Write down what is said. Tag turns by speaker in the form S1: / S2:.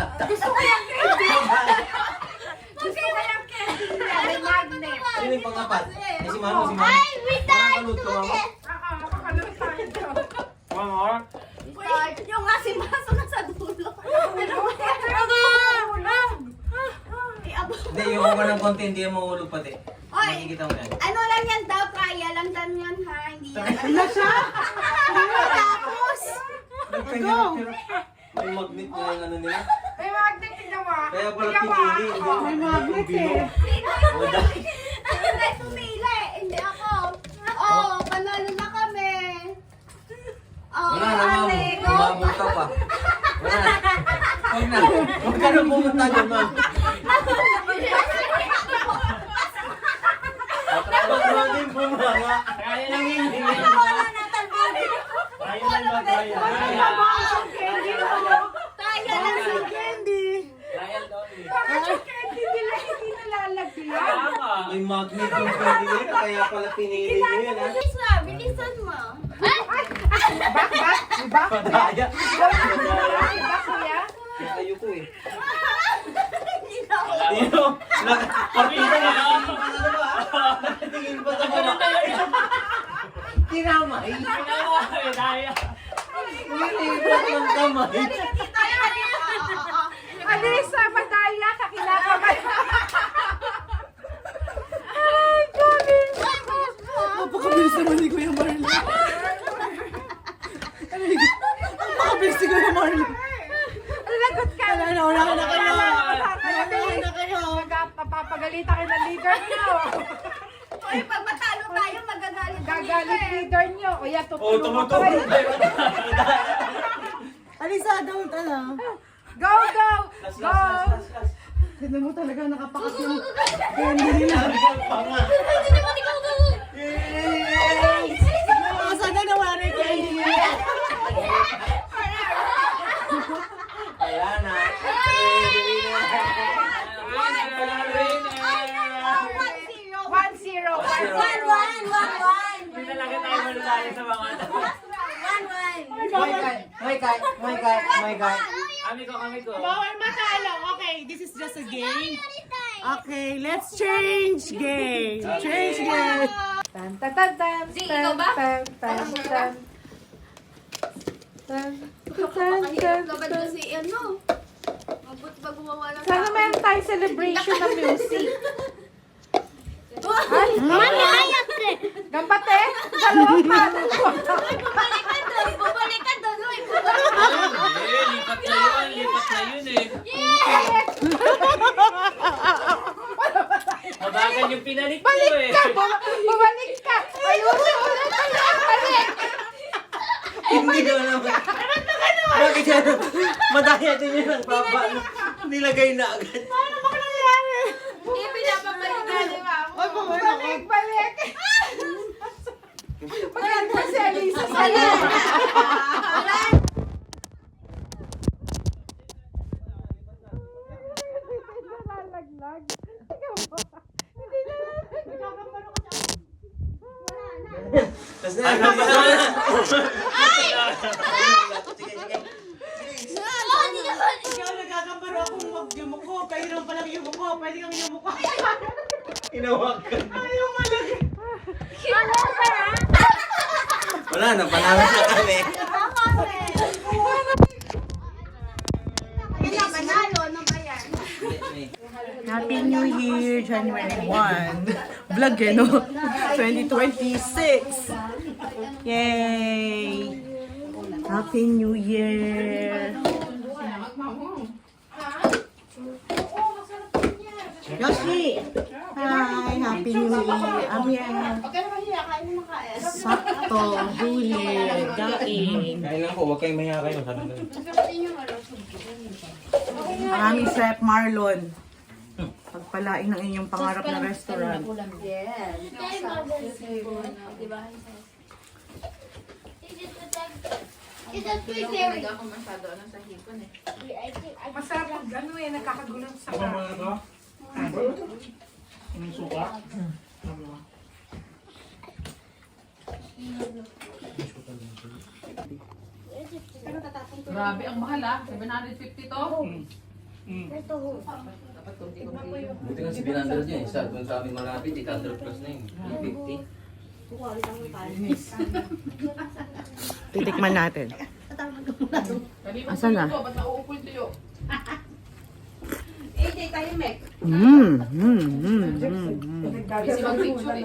S1: Gusto ko yung candy. Gusto ko yung candy. May magnet.
S2: Sino yung pangapat? Eh, si Mamo, si Mamo.
S3: Ay, wait tayo.
S2: Makakalot ka, Mamo.
S1: Makakalot tayo.
S2: Mamo.
S3: Yung nga si Maso na sa dulo.
S2: Hindi, yung ako ng konti, hindi yung mahulog pati.
S3: Oy.
S2: Nakikita mo yan.
S3: Ano lang yan daw, trial lang dan yan ha. Hindi yan.
S4: Ano siya?
S3: Tapos.
S2: Go! May magnet na yung ano nila.
S1: May magnet, tingnan mo.
S2: Kaya pala pinili.
S4: May magnet eh.
S3: Ano na pumili? Hindi ako. Oh, panalo na kami. Oh,
S2: Wala na, Mamo.
S3: ate, go.
S2: Umabot ka pa. Wala na. Huwag na. Huwag ka na pumunta dyan, Ma'am. Huwag mo din bumanga. Kaya lang yun.
S3: Wala na talbog.
S2: Kaya lang ba, kaya?
S3: Tayo lang si Candy.
S2: Kaya daw eh.
S1: Bakit yung candy nila hindi nalalagyan?
S2: May magnet yung pwede nila, kaya pala pinili nyo yun, ha?
S3: Bilis na, bilisan mo.
S1: Diba?
S2: Padaya.
S1: Diba, kuya?
S2: Kayo ko eh.
S3: Hindi na ako.
S2: Dino, partida na natin pa na ba? Nakatingin pa sa mga. Kinamay. Nilipat ng kamay.
S1: Alisa, madaya, kakilakamay. Ay, galing.
S4: Napakabilis naman ni Kuya Marlon. Napakabilis ni Kuya Marlon.
S1: Lagot ka.
S4: Wala na kayo.
S1: Wala
S4: na kayo.
S1: Papagalitan kayo ng leader nyo.
S3: Uy, pag matalo tayo, magagalit ang
S1: Gagalit
S3: leader.
S1: leader nyo. O yan,
S2: Oh,
S1: tutulungan ko
S2: tumutulog.
S1: kayo.
S4: Alisa, don't ano.
S1: Go, go, go.
S4: Tignan mo talaga nakapakas yung candy nila. Sana nawala yung candy nila.
S2: Kaya na.
S1: One, zero.
S2: Talaga tayo manulali sa mga ito. My guy. Kami ko.
S4: Bawal matalo. Okay, this is just a game. Okay, let's change game. Change game.
S1: Tan, tan, tan, tan,
S3: ikaw ba?
S1: tan, tan, tan. Tan, tan, tan,
S3: Kapag
S1: tan.
S3: kasi ano, mabuti pag gumawa ng
S1: Sana meron tayong celebration ng music.
S3: Mami, hayat eh!
S1: Gambate, dalawang paddle ko.
S3: Bumalik ka doon, Uy, bumalik ka.
S2: Lipat na yun eh. Mabagal yung pinalit ko
S1: Balik
S2: eh.
S1: ka, bumalik ka. Ayusin ulit, balik.
S2: Hindi ko naman. Bakit yan? Madaya din yun ang baba. Nilagay na agad.
S3: Eh, pinapabalik ka ni Mama.
S1: Balik. Maganda si Alisa sa Nalaglag.
S2: Tapos na. Ay!
S4: Ikaw nagkakabaro akong mag-yumuko. Pahirap pa lang yumuko. Pwede kang yumuko.
S2: Inawakan.
S4: Ayaw malaki.
S2: Wala na, panalo na kami.
S3: Panalo, ano ba yan?
S4: Happy New Year, January 1. Vlog eh, no? 2026. Yay! Happy New Year! Yoshi! Hi! Happy New Year! Amyan! Sakto, huli, daing.
S2: Kain lang po, huwag kayong mahiya kayo.
S4: Maraming Chef Marlon. Pagpalain ng inyong pangarap na restaurant.
S1: Masarap ang ano eh, nagkakagulong sa
S5: Grabe, ang mahal ah. 750 to. Buti nga si Binandal niya eh. Sa kung sa amin malapit, 800 plus na yun. 50.
S4: Titikman natin. Asan na?
S1: AJ, tayo, Mek.
S4: Mmm. Mmm. Mmm. Mmm.
S1: Kasi mag-picture eh.